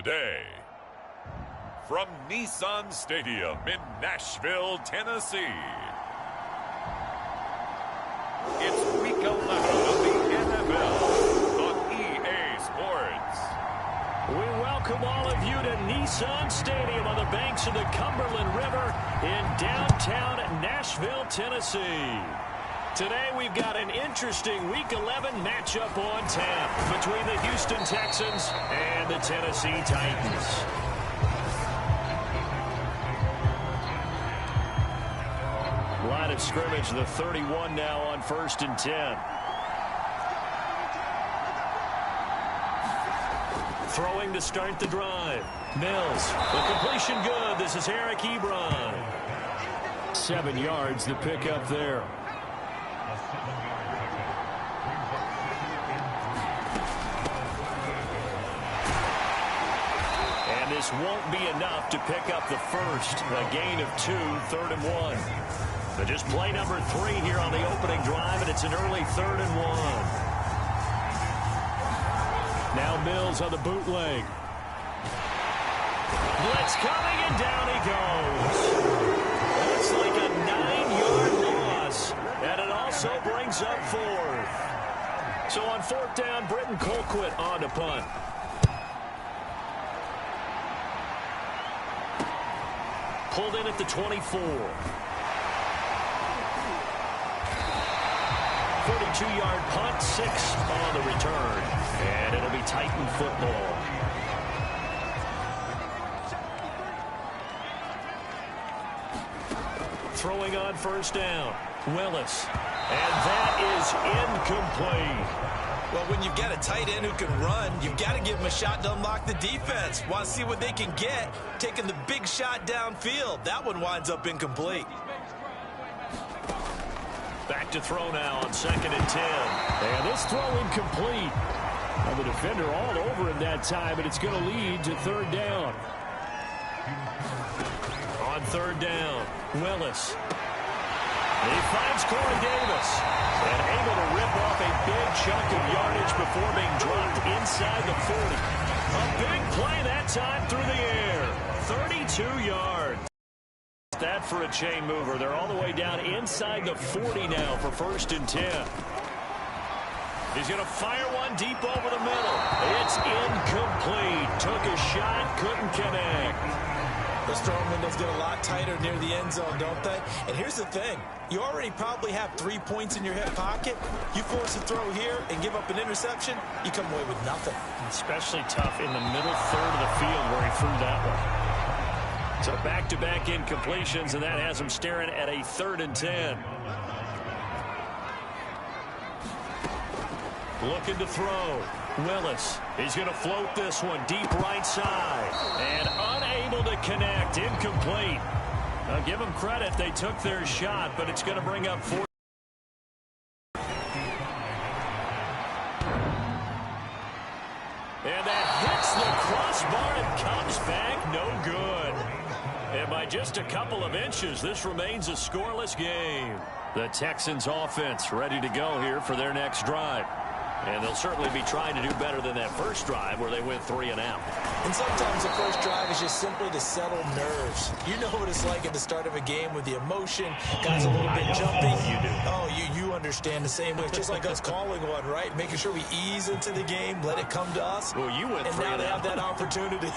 today. From Nissan Stadium in Nashville, Tennessee, it's Week 11 of the NFL on EA Sports. We welcome all of you to Nissan Stadium on the banks of the Cumberland River in downtown Nashville, Tennessee. Today we've got an interesting Week 11 matchup on tap between the Houston Texans and the Tennessee Titans. Line of scrimmage, the 31 now on 1st and 10. Throwing to start the drive. Mills, the completion good. This is Eric Ebron. 7 yards to pick up there. And this won't be enough to pick up the first. A gain of 2, 3rd and 1. So just play number 3 here on the opening drive, and it's an early 3rd and 1. Now Mills on the bootleg. Blitz coming, and down he goes. It's like a 9-yard loss, and it also brings up 4th. So on 4th down, Britton Colquitt on to punt. Pulled in at the 24. 42-yard punt, 6 on the return. And it'll be Titan football. Throwing on 1st down. Willis. And that is incomplete. Well, when you've got a tight end who can run, you've got to give him a shot to unlock the defense. Want to see what they can get, taking the big shot downfield. That one winds up incomplete. Back to throw now on 2nd and 10. And this throw incomplete. Now the defender all over him that time, but it's going to lead to 3rd down. On 3rd down, Willis. He finds Corey Davis. And able to rip off a big chunk of yardage before being dropped inside the 40. A big play that time through the air. 32 yards. That for a chain mover. They're all the way down inside the 40 now for 1st and 10. He's going to fire one deep over the middle. It's incomplete. Took a shot, couldn't connect. Those throwing windows get a lot tighter near the end zone, don't they? And here's the thing. You already probably have 3 points in your hip pocket. You force a throw here and give up an interception, you come away with nothing. Especially tough in the middle 3rd of the field where he threw that one. So back-to-back incompletions, and that has him staring at a 3rd and 10. Looking to throw. Willis. He's going to float this one deep right side. And unable to connect. Incomplete. I'll give them credit. They took their shot, but it's going to bring up 4. And that hits the crossbar and comes back no good. And by just a couple of inches, this remains a scoreless game. The Texans offense ready to go here for their next drive. And they'll certainly be trying to do better than that first drive where they went 3 and out. And sometimes the first drive is just simply to settle nerves. You know what it's like at the start of a game with the emotion, guys a little bit jumpy. You do. Oh, you understand the same way. It's just like us calling one, right? Making sure we ease into the game, let it come to us. Well, you went 3 and out. And now they have that opportunity.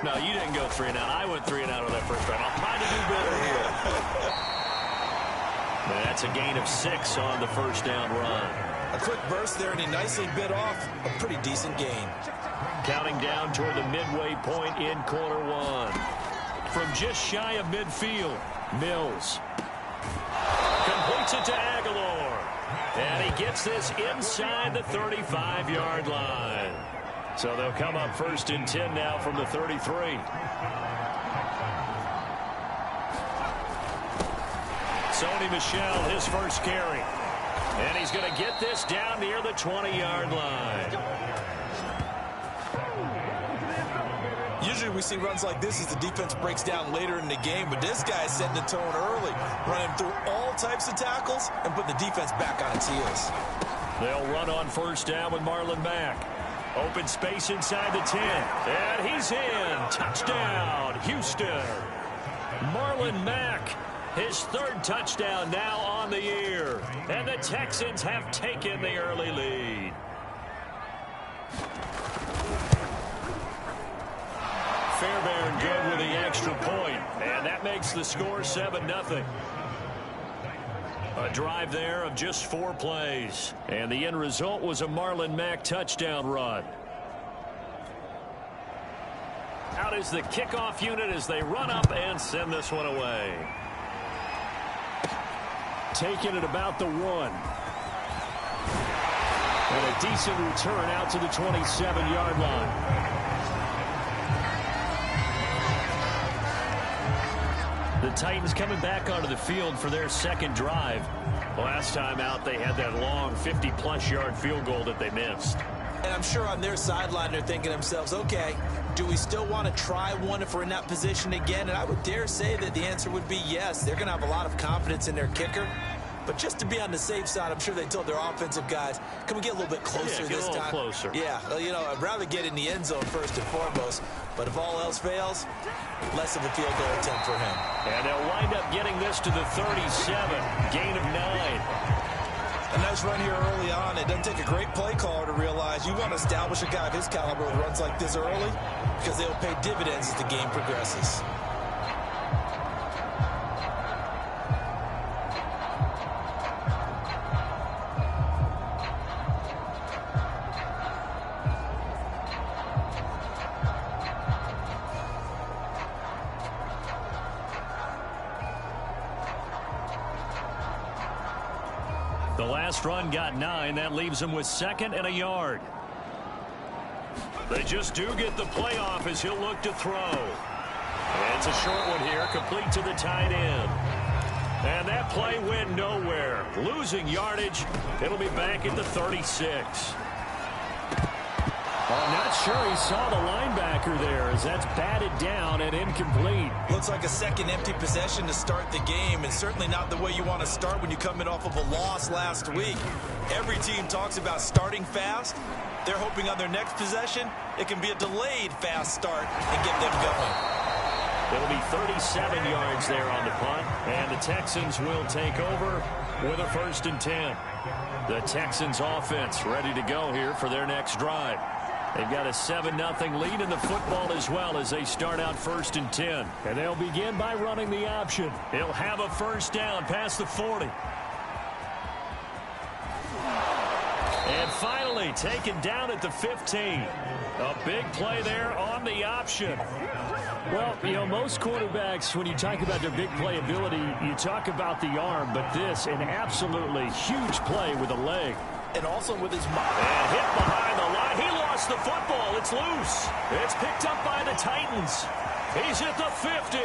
No, you didn't go 3 and out. I went 3 and out on that first drive. I'll try to do better here. That's a gain of 6 on the 1st down run. A quick burst there, and he nicely bit off a pretty decent gain. Counting down toward the midway point in quarter 1. From just shy of midfield, Mills. Completes it to Aguilar. And he gets this inside the 35-yard line. So they'll come up 1st and 10 now from the 33. Sony Michel, his first carry. And he's going to get this down near the 20-yard line. Usually we see runs like this as the defense breaks down later in the game, but this guy's setting the tone early, running through all types of tackles and putting the defense back on its heels. They'll run on 1st down with Marlon Mack. Open space inside the 10. And he's in. Touchdown, Houston. Marlon Mack, his third touchdown now on the year. And the Texans have taken the early lead. Fairbairn good with the extra point. And that makes the score 7-0. A drive there of just 4 plays. And the end result was a Marlon Mack touchdown run. Out is the kickoff unit as they run up and send this one away. Taking it about the 1. And a decent return out to the 27-yard line. The Titans coming back onto the field for their second drive. Last time out, they had that long 50-plus yard field goal that they missed. And I'm sure on their sideline, they're thinking to themselves, okay, do we still want to try one if we're in that position again? And I would dare say that the answer would be yes. They're going to have a lot of confidence in their kicker. But just to be on the safe side, I'm sure they told their offensive guys, can we get a little bit closer this time? Closer. Yeah, well, you know, I'd rather get in the end zone first and foremost. But if all else fails, less of a field goal attempt for him. And they'll wind up getting this to the 37. Gain of 9. A nice run here early on. It doesn't take a great play caller to realize you want to establish a guy of his caliber with runs like this early because they'll pay dividends as the game progresses. The last run got 9. That leaves them with 2nd and a yard. They just do get the play off as he'll look to throw. And it's a short one here, complete to the tight end. And that play went nowhere. Losing yardage. It'll be back at the 36. I'm not sure he saw the linebacker there as that's batted down and incomplete. Looks like a second empty possession to start the game, and certainly not the way you want to start when you're coming off of a loss last week. Every team talks about starting fast. They're hoping on their next possession it can be a delayed fast start and get them going. It'll be 37 yards there on the punt, and the Texans will take over with a 1st and 10. The Texans offense ready to go here for their next drive. They've got a 7-0 lead in the football as well as they start out 1st and 10. And they'll begin by running the option. He'll have a first down past the 40. And finally taken down at the 15. A big play there on the option. Well, you know, most quarterbacks, when you talk about their big play ability, you talk about the arm. But this, an absolutely huge play with a leg. And also with his mind. And hit behind the line. He lost the football. It's loose. It's picked up by the Titans. He's at the 50.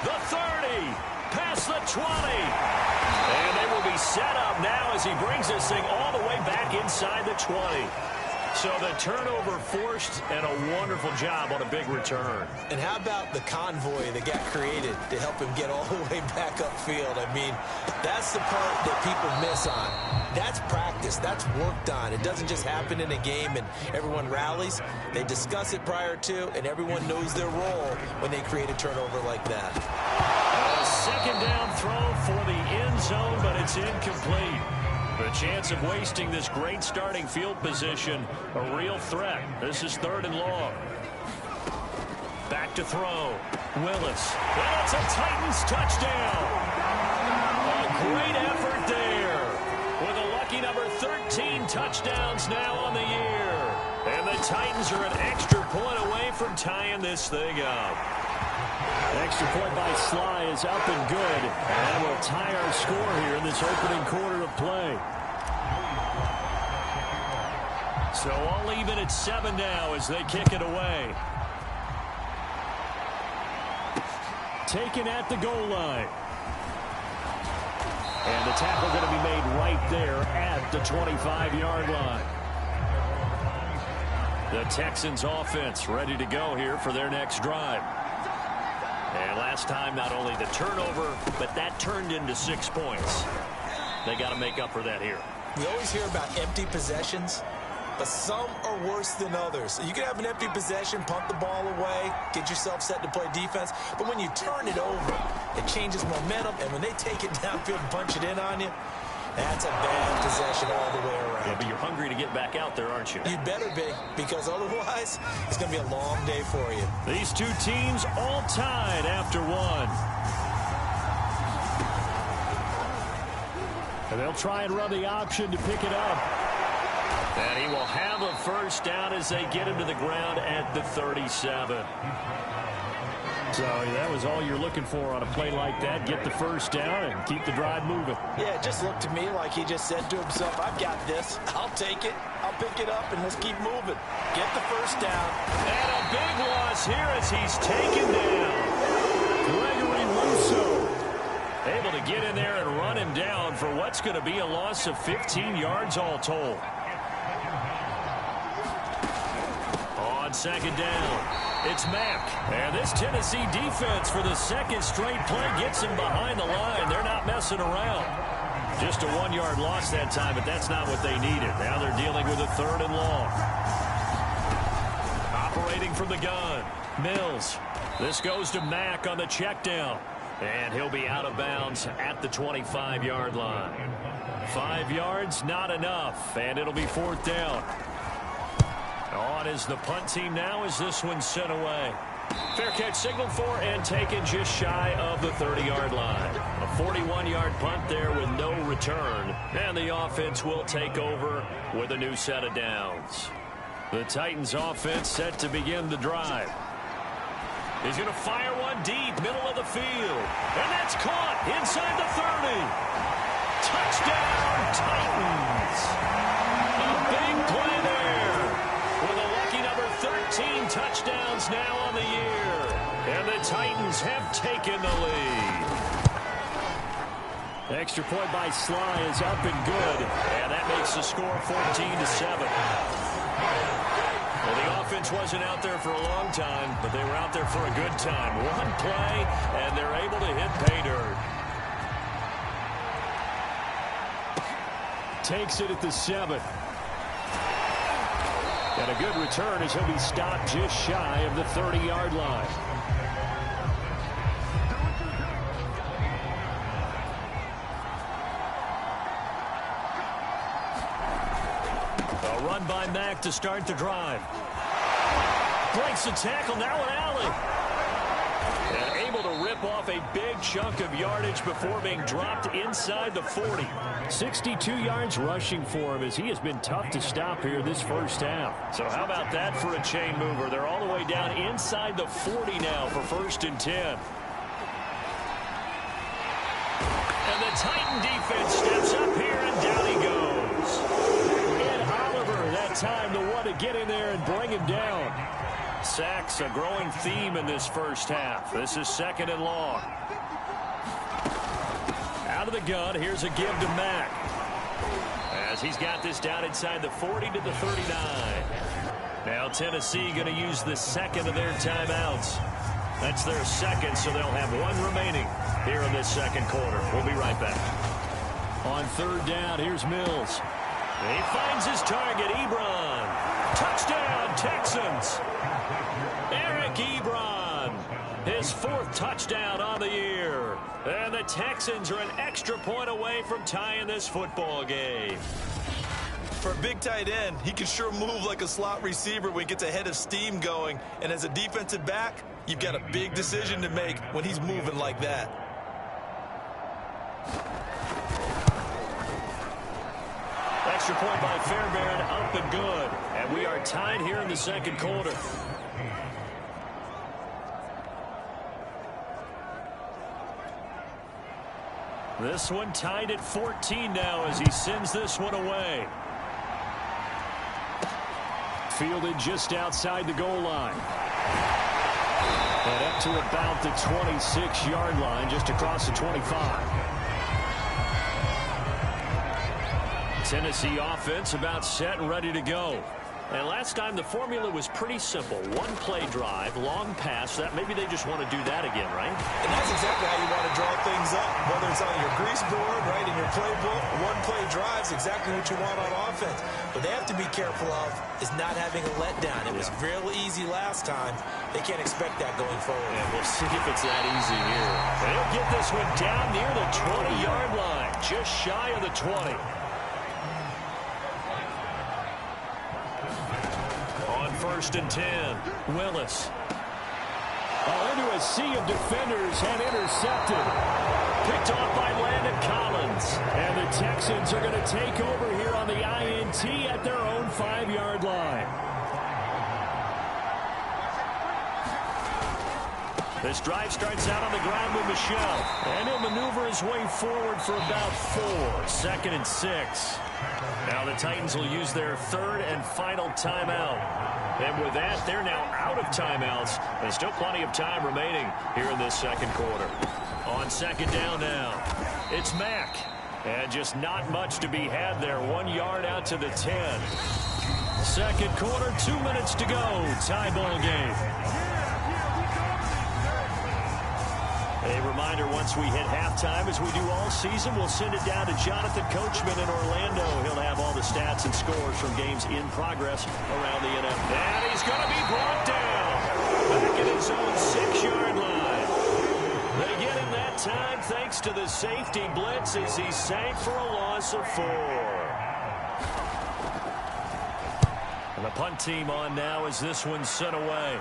The 30. Past the 20. And they will be set up now as he brings this thing all the way back inside the 20. So the turnover forced and a wonderful job on a big return. And how about the convoy that got created to help him get all the way back upfield? I mean, that's the part that people miss on. That's practice. That's worked on. It doesn't just happen in a game and everyone rallies. They discuss it prior to, and everyone knows their role when they create a turnover like that. A second down throw for the end zone, but it's incomplete. The chance of wasting this great starting field position, a real threat. This is 3rd and long. Back to throw. Willis. That's a Titans touchdown. A great effort there. With a lucky number 13 touchdowns now on the year. And the Titans are an extra point away from tying this thing up. Extra point by Sly is up and good. And we'll tie our score here in this opening quarter of play. So all even at 7 now as they kick it away. Taken at the goal line. And the tackle going to be made right there at the 25-yard line. The Texans offense ready to go here for their next drive. And last time, not only the turnover, but that turned into 6 points. They got to make up for that here. We always hear about empty possessions. but some are worse than others. You can have an empty possession, punt the ball away, get yourself set to play defense, but when you turn it over, it changes momentum, and when they take it downfield and punch it in on you, that's a bad possession all the way around. Yeah, but you're hungry to get back out there, aren't you? You better be, because otherwise, it's going to be a long day for you. These two teams all tied after one. And they'll try and run the option to pick it up. And he will have a first down as they get him to the ground at the 37. So that was all you're looking for on a play like that. Get the first down and keep the drive moving. Yeah, it just looked to me like he just said to himself, I've got this. I'll take it. I'll pick it up, and let's keep moving. Get the first down. And a big loss here as he's taken down. Gregory Rousseau able to get in there and run him down for what's going to be a loss of 15 yards all told. On second down, it's Mack. And this Tennessee defense for the second straight play gets him behind the line. They're not messing around. Just a 1-yard loss that time, but that's not what they needed. Now they're dealing with a 3rd and long. Operating from the gun, Mills. This goes to Mack on the check down. And he'll be out of bounds at the 25-yard line. 5 yards, not enough. And it'll be 4th down. On is the punt team now as this one's sent away. Fair catch signaled for and taken just shy of the 30-yard line. A 41-yard punt there with no return. And the offense will take over with a new set of downs. The Titans offense set to begin the drive. He's going to fire one deep, middle of the field. And that's caught inside the 30. Touchdown, Titans. A big play there. With a lucky number 13 touchdowns now on the year. And the Titans have taken the lead. Extra point by Sly is up and good. And that makes the score 14-7. Well, the offense wasn't out there for a long time, but they were out there for a good time. One play, and they're able to hit pay dirt. Takes it at the 7. And a good return as he'll be stopped just shy of the 30-yard line. A run by Mack to start the drive. Breaks the tackle, now an alley. And able to rip off a big chunk of yardage before being dropped inside the 40. 62 yards rushing for him as he has been tough to stop here this first half. So how about that for a chain mover? They're all the way down inside the 40 now for 1st and 10. And the Titan defense steps up here, and down he goes. And Oliver that time the one to get in there and bring him down. Sacks a growing theme in this first half. This is 2nd and long. Out of the gun, here's a give to Mack. As he's got this down inside the 40 to the 39. Now Tennessee going to use the 2nd of their timeouts. That's their 2nd, so they'll have 1 remaining here in this 2nd quarter. We'll be right back. On 3rd down, here's Mills. He finds his target, Ebron. Touchdown, Texans. Eric Ebron, his 4th touchdown on the year. And the Texans are an extra point away from tying this football game. For a big tight end, he can sure move like a slot receiver when he gets a head of steam going. And as a defensive back, you've got a big decision to make when he's moving like that. Extra point by Fairbairn, up and good. And we are tied here in the 2nd quarter. This one tied at 14 now as he sends this one away. Fielded just outside the goal line. And up to about the 26-yard line, just across the 25. Tennessee offense about set and ready to go. And last time, the formula was pretty simple. One-play drive, long pass. That maybe they just want to do that again, right? And that's exactly how you want to draw things up. Whether it's on your grease board, right, in your playbook, one-play drive's exactly what you want on offense. What they have to be careful of is not having a letdown. It was real easy last time. They can't expect that going forward. And we'll see if it's that easy here. They'll get this one down near the 20-yard line, just shy of the 20. First and 10, Willis. Into a sea of defenders and intercepted. Picked off by Landon Collins. And the Texans are going to take over here on the INT at their own 5-yard line. This drive starts out on the ground with Michel. And he'll maneuver his way forward for about 4. Second and 6. Now the Titans will use their third and final timeout. And with that, they're now out of timeouts. There's still plenty of time remaining here in this second quarter. On second down now, it's Mack. And just not much to be had there. 1 yard out to the 10. Second quarter, 2 minutes to go. Tie ball game. A reminder, once we hit halftime, as we do all season, we'll send it down to Jonathan Coachman in Orlando. He'll have all the stats and scores from games in progress around the NFL. And he's going to be brought down back at his own 6-yard line. They get him that time thanks to the safety blitz as he sank for a loss of 4. And the punt team on now as this one's sent away.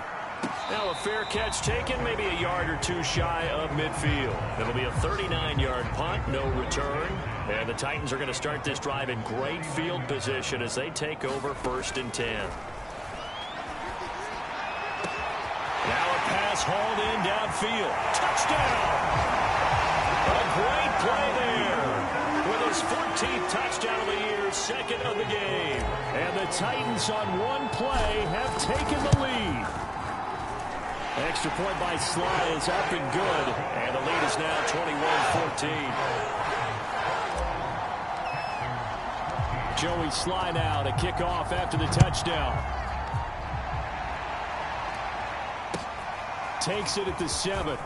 Now a fair catch taken, maybe a yard or two shy of midfield. It'll be a 39-yard punt, no return. And the Titans are going to start this drive in great field position as they take over first and 10. Now a pass hauled in downfield. Touchdown! A great play there. With his 14th touchdown of the year, second of the game. And the Titans on one play have taken the lead. Extra point by Sly is up and good. And the lead is now 21-14. Joey Sly now to kick off after the touchdown. Takes it at the 7.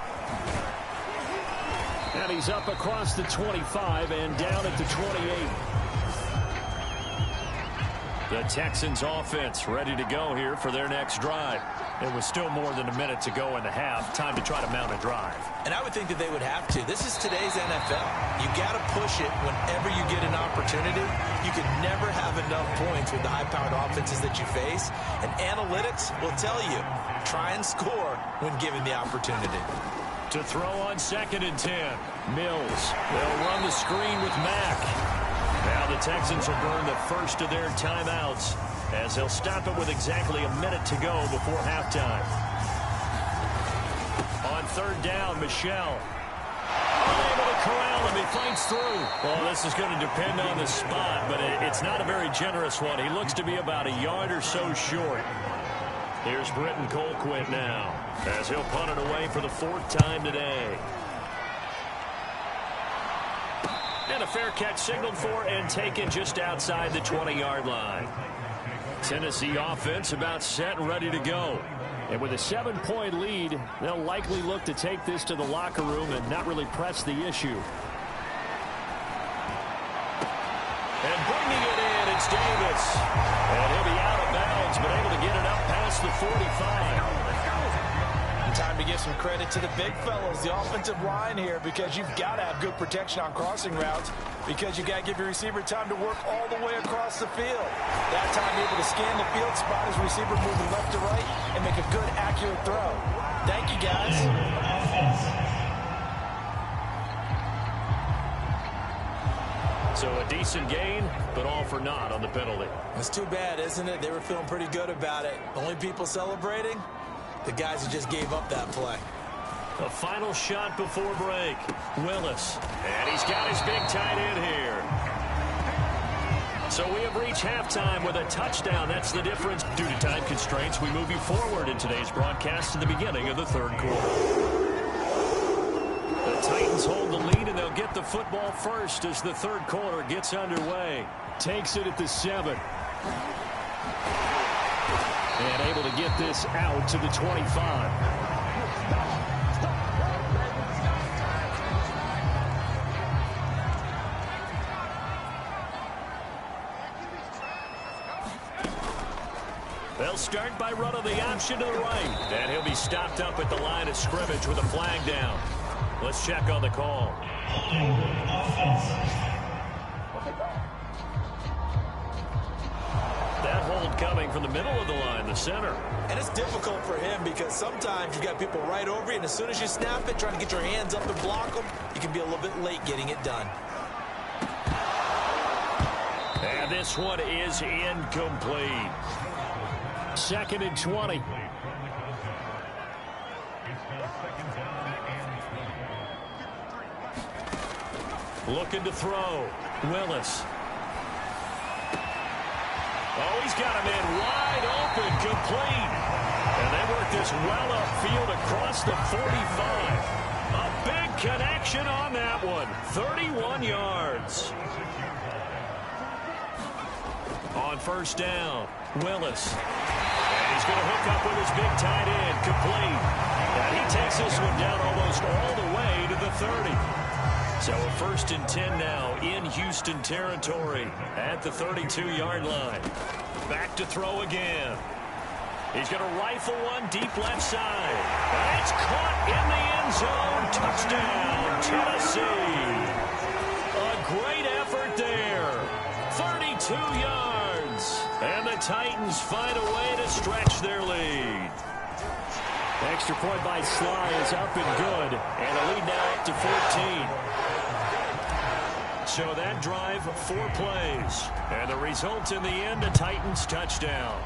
And he's up across the 25 and down at the 28. The Texans offense ready to go here for their next drive. It was still more than a minute to go in the half. Time to try to mount a drive. And I would think that they would have to. This is today's NFL. You got to push it whenever you get an opportunity. You can never have enough points with the high-powered offenses that you face. And analytics will tell you, try and score when given the opportunity. To throw on second and 10. Mills. They'll run the screen with Mack. Now the Texans will burn the first of their timeouts as they'll stop it with exactly a minute to go before halftime. On third down, Michel. Unable to corral him. He fights through. Well, this is going to depend on the spot, but it's not a very generous one. He looks to be about a yard or so short. Here's Britton Colquitt now as he'll punt it away for the 4th time today. And a fair catch signaled for and taken just outside the 20-yard line. Tennessee offense about set and ready to go. And with a 7-point lead, they'll likely look to take this to the locker room and not really press the issue. And bringing it in, it's Davis. And he'll be out of bounds, but able to get it up past the 45. And time to give some credit to the big fellows, the offensive line here, because you've got to have good protection on crossing routes, because you got to give your receiver time to work all the way across the field. That time able to scan the field, spot his receiver moving left to right, and make a good, accurate throw. Thank you, guys. So a decent gain, but all for naught on the penalty. It's too bad, isn't it? They were feeling pretty good about it. Only people celebrating? The guys who just gave up that play. A final shot before break. Willis. And he's got his big tight end here. So we have reached halftime with a touchdown. That's the difference. Due to time constraints, we move you forward in today's broadcast to the beginning of the third quarter. The Titans hold the lead, and they'll get the football first as the third quarter gets underway. Takes it at the 7. And able to get this out to the 25. They'll start by running the option to the right. And he'll be stopped up at the line of scrimmage with a flag down. Let's check on the call. That hold coming from the middle of the line, the center. And it's difficult for him because sometimes you got people right over you, and as soon as you snap it, trying to get your hands up and block them, you can be a little bit late getting it done. And this one is incomplete. 2nd and 20. Looking to throw. Willis. Oh, he's got him in wide open, complete. And they work this well upfield across the 45. A big connection on that one. 31 yards. On first down, Willis. And he's going to hook up with his big tight end, complete. And he takes this one down almost all the way to the 30. So a 1st and 10 now in Houston territory at the 32-yard line. Back to throw again. He's going to rifle one deep left side. And it's caught in the end zone. Touchdown, Tennessee. A great effort there. 32 yards. And the Titans find a way to stretch their lead. Extra point by Sly is up and good. And a lead now up to 14. So that drive, 4 plays. And the result in the end, a Titans touchdown.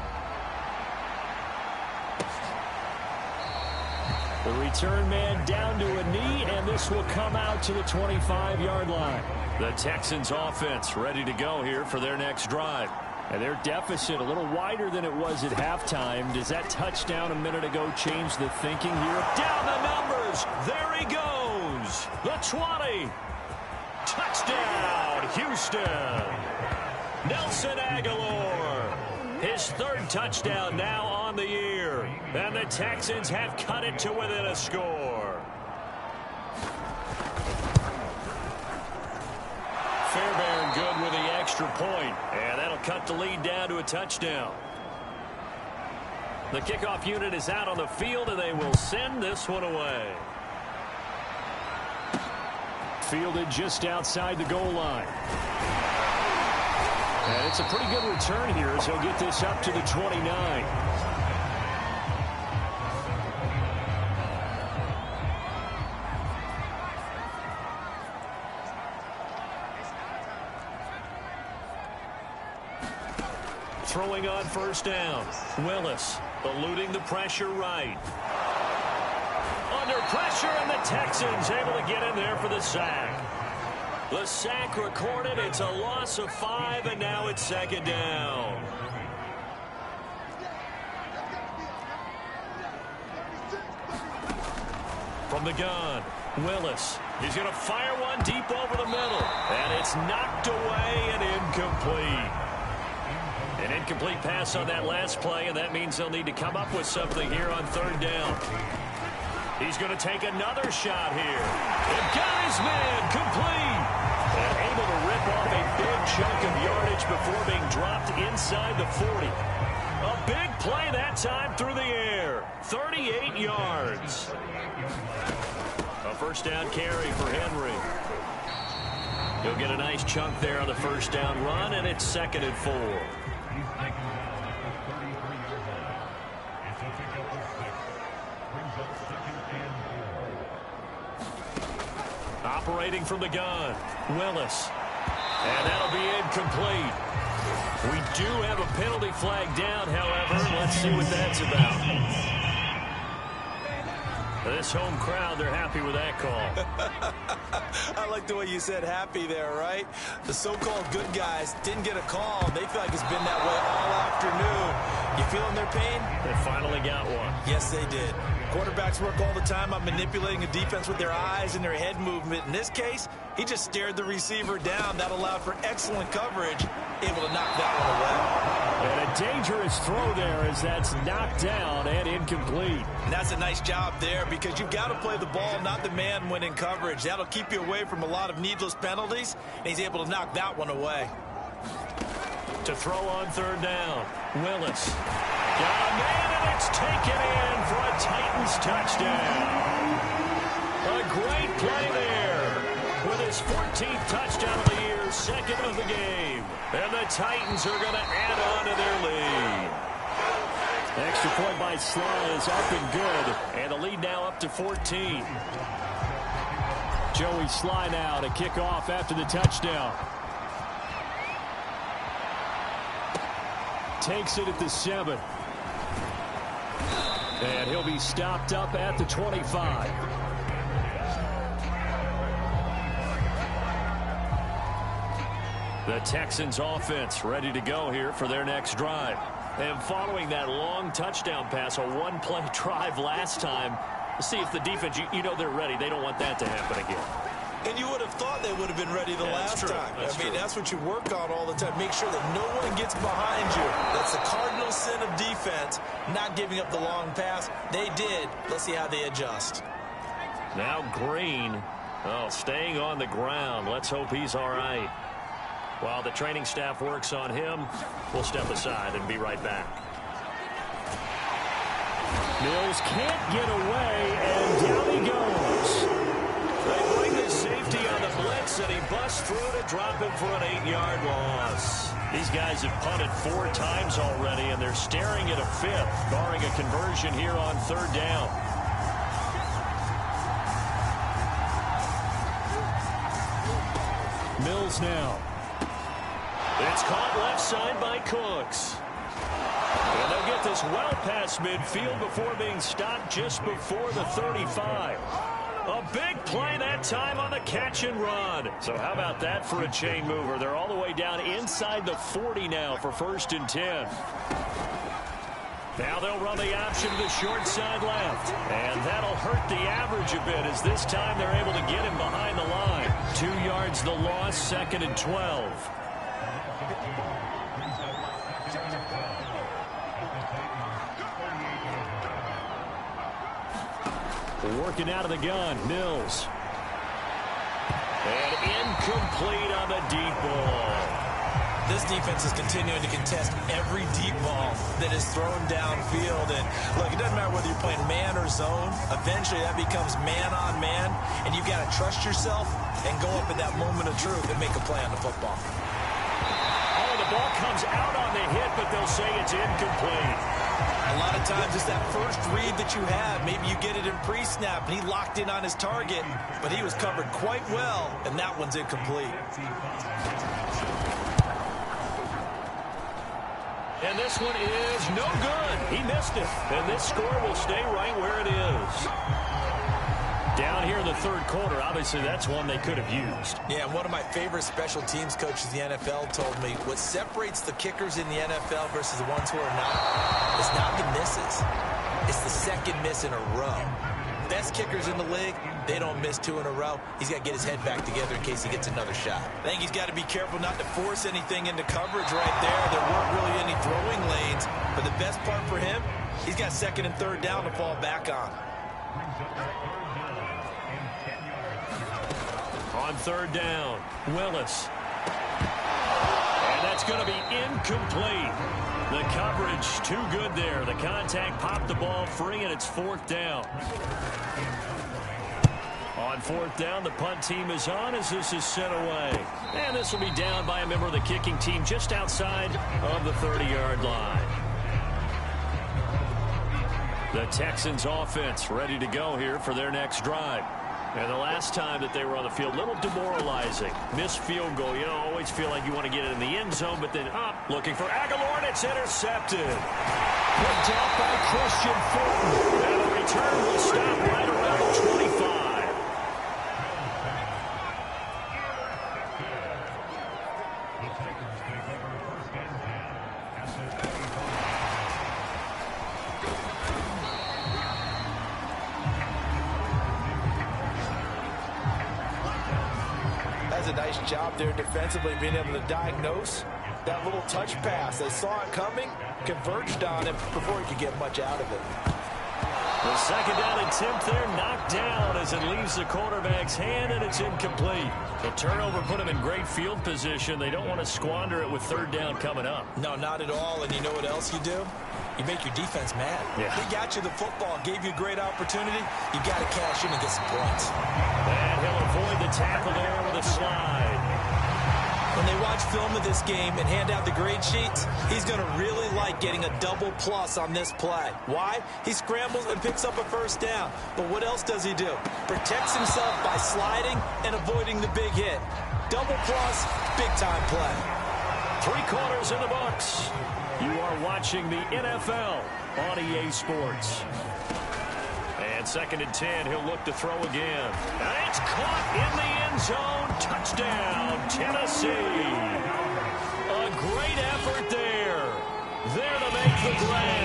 The return man down to a knee, and this will come out to the 25-yard line. The Texans offense ready to go here for their next drive. And their deficit a little wider than it was at halftime. Does that touchdown a minute ago change the thinking here? Down the numbers. There he goes. The 20. Touchdown, Houston. Nelson Aguilar. His 3rd touchdown now on the year. And the Texans have cut it to within a score. Fairbairn good with the extra point. And that'll cut the lead down to a touchdown. The kickoff unit is out on the field, and they will send this one away. Fielded just outside the goal line. And it's a pretty good return here as he'll get this up to the 29. Throwing on first down. Willis eluding the pressure right. Under pressure, and the Texans able to get in there for the sack. The sack recorded. It's a loss of 5, and now it's 2nd down. From the gun, Willis. He's going to fire one deep over the middle. And it's knocked away and incomplete. An incomplete pass on that last play, and that means they'll need to come up with something here on 3rd down. He's going to take another shot here. And got his man complete. And able to rip off a big chunk of yardage before being dropped inside the 40. A big play that time through the air. 38 yards. A 1st down carry for Henry. He'll get a nice chunk there on the 1st down run, and it's 2nd and 4. Operating from the gun, Willis. And that'll be incomplete. We do have a penalty flag down, however. Let's see what that's about. This home crowd, they're happy with that call. I like the way you said happy there, right? The so-called good guys didn't get a call. They feel like it's been that way all afternoon. You feeling their pain? They finally got one. Yes, they did. Quarterbacks work all the time on manipulating a defense with their eyes and their head movement. In this case, he just stared the receiver down. That allowed for excellent coverage, able to knock that one away. And a dangerous throw there as that's knocked down and incomplete. And that's a nice job there because you've got to play the ball, not the man when in coverage. That'll keep you away from a lot of needless penalties, and he's able to knock that one away. To throw on third down, Willis. Got a man, and it's taken in for a Titans touchdown. A great play there with his 14th touchdown of the year, second of the game. And the Titans are going to add on to their lead. Extra point by Sly is up and good, and the lead now up to 14. Joey Sly now to kick off after the touchdown. Takes it at the 7. And he'll be stopped up at the 25. The Texans offense ready to go here for their next drive. And following that long touchdown pass, a one-play drive last time, see if the defense, you know they're ready. They don't want that to happen again. And you would have thought they would have been ready the last time. That's what you work on all the time. Make sure that no one gets behind you. That's the cardinal sin of defense, not giving up the long pass. They did. Let's see how they adjust. Now Green, staying on the ground. Let's hope he's all right. While the training staff works on him, we'll step aside and be right back. Mills can't get away, and down he goes. They bring the safety on the blitz, and he busts through to drop him for an 8-yard loss. These guys have punted 4 times already, and they're staring at a 5th, barring a conversion here on third down. Mills now. It's caught left side by Cooks. And they'll get this well past midfield before being stopped just before the 35. A big play that time on the catch and run. So how about that for a chain mover? They're all the way down inside the 40 now for 1st and 10. Now they'll run the option to the short side left. And that'll hurt the average a bit as this time they're able to get him behind the line. 2 yards the loss, 2nd and 12. Working out of the gun, Mills. And incomplete on the deep ball. This defense is continuing to contest every deep ball that is thrown downfield. And look, it doesn't matter whether you're playing man or zone. Eventually that becomes man on man. And you've got to trust yourself and go up at that moment of truth and make a play on the football. Oh, the ball comes out on the hit, but they'll say it's incomplete. A lot of times it's that first read that you have. Maybe you get it in pre-snap, and he locked in on his target, but he was covered quite well, and that one's incomplete. And this one is no good. He missed it, and this score will stay right where it is. Down here in the third quarter, obviously that's one they could have used. Yeah, and one of my favorite special teams coaches in the NFL told me what separates the kickers in the NFL versus the ones who are not, it's not the misses. It's the second miss in a row. Best kickers in the league, they don't miss 2 in a row. He's got to get his head back together in case he gets another shot. I think he's got to be careful not to force anything into coverage right there. There weren't really any throwing lanes, but the best part for him, he's got 2nd and 3rd down to fall back on. On third down, Willis. And that's going to be incomplete. The coverage too good there. The contact popped the ball free, and it's 4th down. On 4th down, the punt team is on as this is sent away. And this will be down by a member of the kicking team just outside of the 30-yard line. The Texans offense ready to go here for their next drive. And the last time that they were on the field, a little demoralizing. Missed field goal. You know, always feel like you want to get it in the end zone, but then up, looking for Aguilar, and it's intercepted. Picked up by Christian Fulton. And the return will stop right around the 25. A nice job there defensively, being able to diagnose That little touch pass, they saw it coming, converged on him before he could get much out of it. The second down attempt there knocked down as it leaves the quarterback's hand, and it's incomplete. The turnover put him in great field position. They don't want to squander it with third down coming up. No, not at all. And you know what else you do? You make your defense mad. Yeah. They got you the football, gave you a great opportunity. You got to cash in and get some points. And he'll avoid the tackle there with a slide. When they watch film of this game and hand out the grade sheets, he's going to really like getting a double plus on this play. Why? He scrambles and picks up a first down. But what else does he do? Protects himself by sliding and avoiding the big hit. Double plus, big-time play. 3 quarters in the books. You are watching the NFL on EA Sports. And 2nd and 10, he'll look to throw again. And it's caught in the end zone. Touchdown, Tennessee. A great effort there. There to make the grab.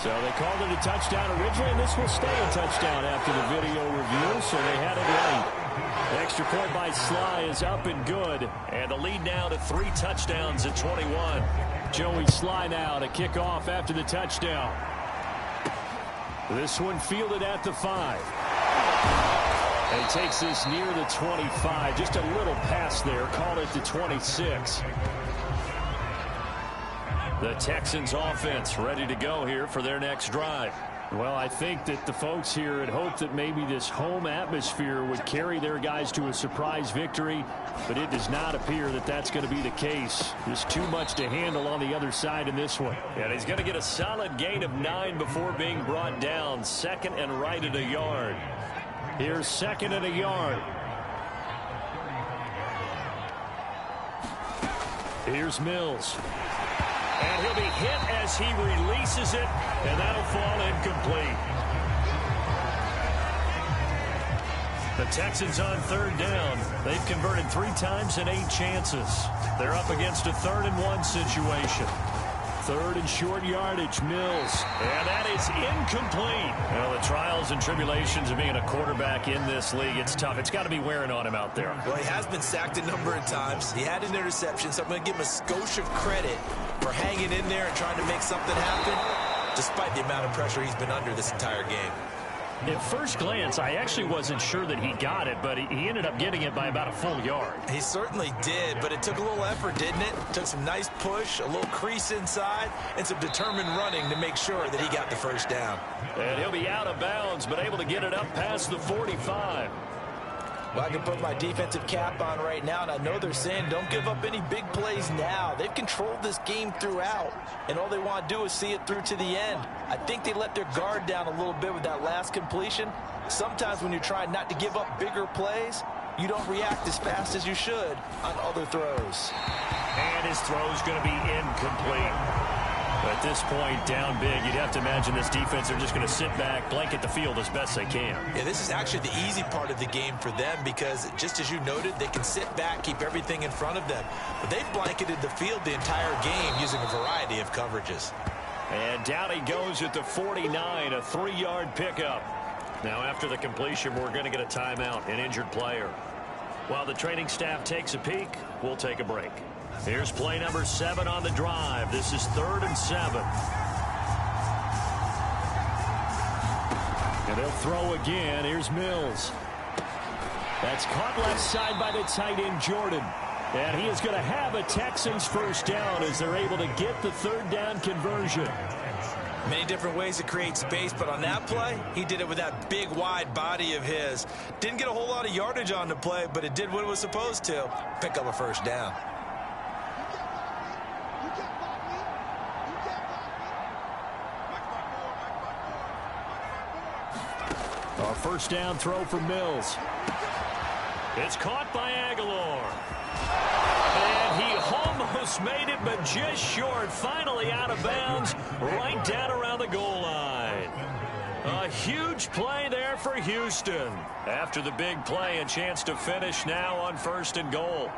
So they called it a touchdown originally, and this will stay a touchdown after the video review, so they had it right. The extra point by Sly is up and good, and the lead now to 3 touchdowns at 21. Joey Sly now to kick off after the touchdown. This one fielded at the 5. And he takes this near the 25. Just a little pass there, called it the 26. The Texans offense ready to go here for their next drive. Well, I think that the folks here had hoped that maybe this home atmosphere would carry their guys to a surprise victory, but it does not appear that that's going to be the case. There's too much to handle on the other side in this one. And he's going to get a solid gain of 9 before being brought down. 2nd and right at a yard. Here's 2nd and a yard. Here's Mills. And he'll be hit as he releases it, and that'll fall incomplete. The Texans on 3rd down. They've converted 3 times in 8 chances. They're up against a 3rd and 1 situation. 3rd and short yardage, Mills. And that is incomplete. Well, the trials and tribulations of being a quarterback in this league, it's tough. It's got to be wearing on him out there. Well, he has been sacked a number of times. He had an interception, so I'm going to give him a skosh of credit for hanging in there and trying to make something happen, despite the amount of pressure he's been under this entire game. At first glance, I actually wasn't sure that he got it, but he ended up getting it by about a full yard. He certainly did, but it took a little effort, didn't it? Took some nice push, a little crease inside, and some determined running to make sure that he got the first down. And he'll be out of bounds, but able to get it up past the 45. Well, I can put my defensive cap on right now, and I know they're saying don't give up any big plays now. They've controlled this game throughout, and all they want to do is see it through to the end. I think they let their guard down a little bit with that last completion. Sometimes when you're trying not to give up bigger plays, you don't react as fast as you should on other throws. And his throw's going to be incomplete. At this point, down big, you'd have to imagine this defense are just going to sit back, blanket the field as best they can. Yeah, this is actually the easy part of the game for them because, just as you noted, they can sit back, keep everything in front of them. But they've blanketed the field the entire game using a variety of coverages. And down he goes at the 49, a 3-yard pickup. Now, after the completion, we're going to get a timeout, an injured player. While the training staff takes a peek, we'll take a break. Here's play number 7 on the drive. This is 3rd and 7. And they'll throw again. Here's Mills. That's caught left side by the tight end, Jordan. And he is going to have a Texans first down as they're able to get the 3rd down conversion. Many different ways to create space, but on that play, he did it with that big, wide body of his. Didn't get a whole lot of yardage on the play, but it did what it was supposed to. Pick up a first down. Our first down throw for Mills. It's caught by Aguilar. And he almost made it, but just short. Finally out of bounds, right down around the goal line. A huge play there for Houston. After the big play, a chance to finish now on 1st and goal.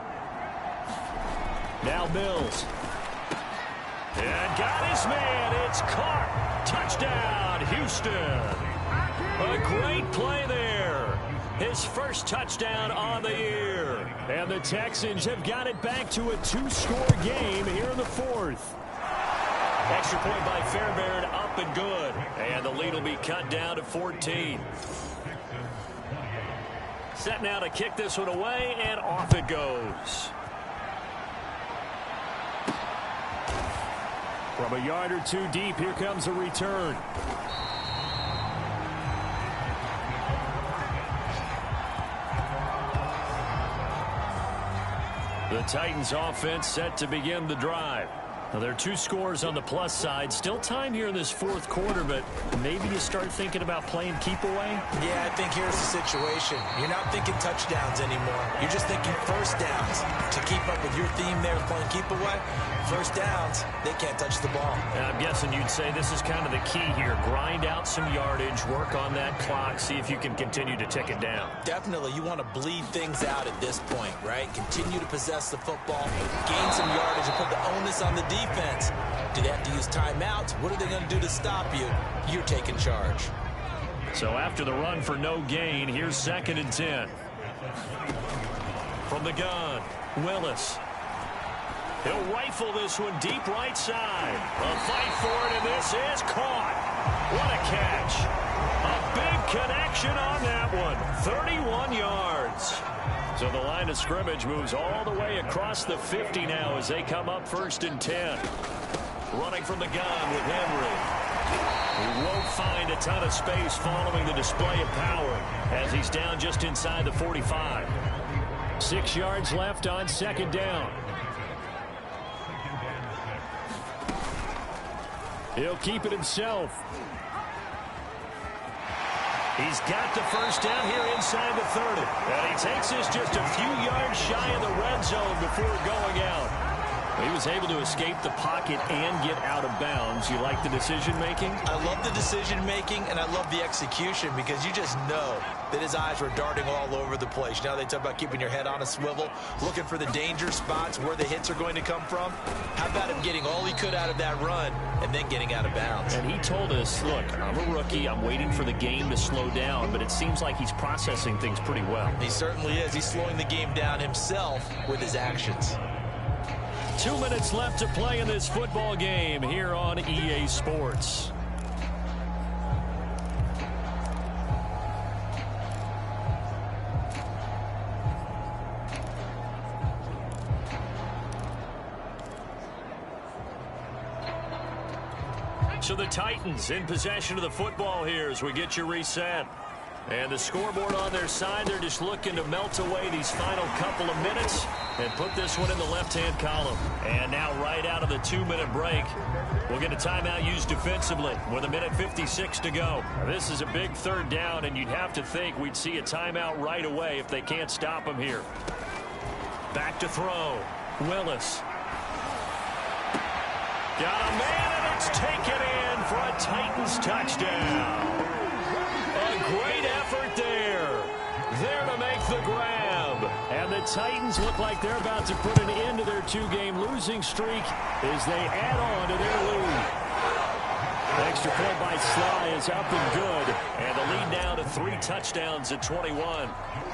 Now Mills. And got his man. It's caught. Touchdown, Houston. A great play there. His first touchdown on the year. And the Texans have got it back to a 2-score game here in the fourth. Extra point by Fairbairn, up and good. And the lead will be cut down to 14. Set now to kick this one away, and off it goes. From a yard or two deep, here comes a return. The Titans offense set to begin the drive. Now, there are 2 scores on the plus side. Still time here in this fourth quarter, but maybe you start thinking about playing keep away? Yeah, I think here's the situation. You're not thinking touchdowns anymore. You're just thinking first downs. To keep up with your theme there, playing keep away, first downs, they can't touch the ball. And I'm guessing you'd say this is kind of the key here. Grind out some yardage, work on that clock, see if you can continue to tick it down. Definitely, you want to bleed things out at this point, right? Continue to possess the football, gain some yardage, and put the onus on the defense. Do they have to use timeouts? What are they going to do to stop you? You're taking charge. So after the run for no gain, here's 2nd and 10. From the gun, Willis. He'll rifle this one deep right side. A fight for it, and this is caught. What a catch. A big connection on that one. 31 yards. So the line of scrimmage moves all the way across the 50 now as they come up 1st and 10. Running from the gun with Henry. He won't find a ton of space following the display of power as he's down just inside the 45. 6 yards left on 2nd down. He'll keep it himself. He's got the first down here inside the 30. And he takes this just a few yards shy of the red zone before going out. He was able to escape the pocket and get out of bounds. You like the decision-making? I love the decision-making, and I love the execution because you just know that his eyes were darting all over the place. Now they talk about keeping your head on a swivel, looking for the danger spots where the hits are going to come from. How about him getting all he could out of that run and then getting out of bounds? And he told us, look, I'm a rookie. I'm waiting for the game to slow down, but it seems like he's processing things pretty well. He certainly is. He's slowing the game down himself with his actions. 2 minutes left to play in this football game here on EA Sports. So the Titans in possession of the football here as we get you reset. And the scoreboard on their side, they're just looking to melt away these final couple of minutes and put this one in the left-hand column. And now right out of the 2-minute break, we'll get a timeout used defensively with 1:56 to go. This is a big 3rd down, and you'd have to think we'd see a timeout right away if they can't stop them here. Back to throw. Willis. Got a man, and it's taken in for a Titans touchdown. A great effort there. There to make the grab. And the Titans look like they're about to put an end to their 2-game losing streak as they add on to their lead. Extra point by Sly is up and good. And the lead now to 3 touchdowns at 21.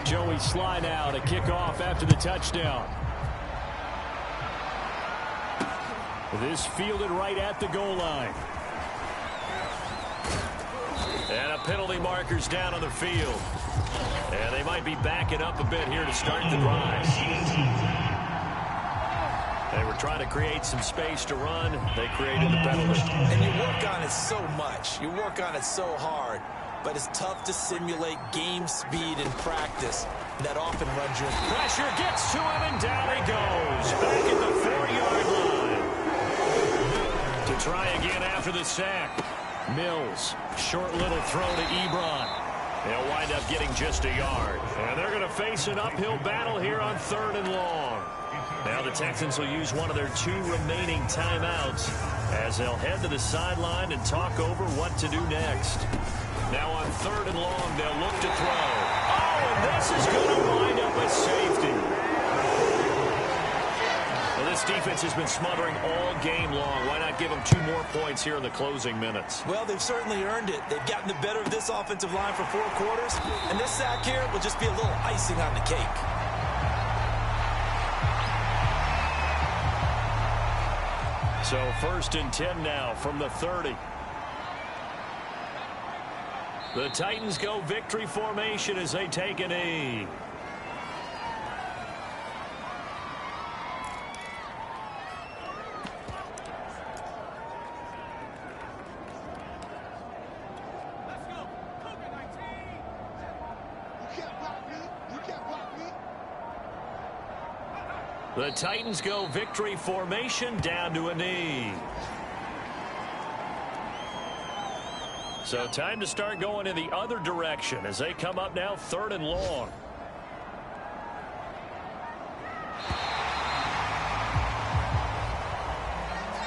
Joey Sly now to kick off after the touchdown. This fielded right at the goal line. And a penalty marker's down on the field. And they might be backing up a bit here to start the drive. They were trying to create some space to run. They created the penalty. And you work on it so much. You work on it so hard. But it's tough to simulate game speed in practice. That often runs your... Pressure gets to him, and down he goes. Back at the 4-yard line. To try again after the sack. Mills, short little throw to Ebron. They'll wind up getting just a yard. And they're going to face an uphill battle here on 3rd and long. Now the Texans will use one of their 2 remaining timeouts as they'll head to the sideline and talk over what to do next. Now on 3rd and long, they'll look to throw. Oh, and this is going to wind up a safety. Well, This defense has been smothering all game long. Why not give them 2 more points here in the closing minutes? Well, they've certainly earned it. They've gotten the better of this offensive line for 4 quarters, and this sack here will just be a little icing on the cake. So 1st and 10 now from the 30. The Titans go victory formation as they take a knee. The Titans go victory formation down to a knee. So time to start going in the other direction as they come up now 3rd and long.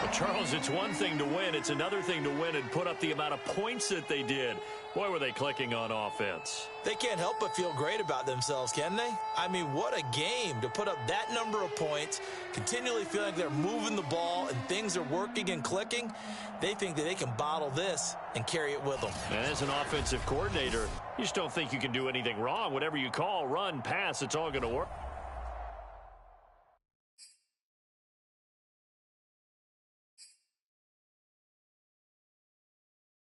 Well, Charles, it's one thing to win. It's another thing to win and put up the amount of points that they did. Boy, were they clicking on offense. They can't help but feel great about themselves, can they? I mean, what a game to put up that number of points, continually feeling like they're moving the ball and things are working and clicking. They think that they can bottle this and carry it with them. And as an offensive coordinator, you just don't think you can do anything wrong. Whatever you call, run, pass, it's all going to work.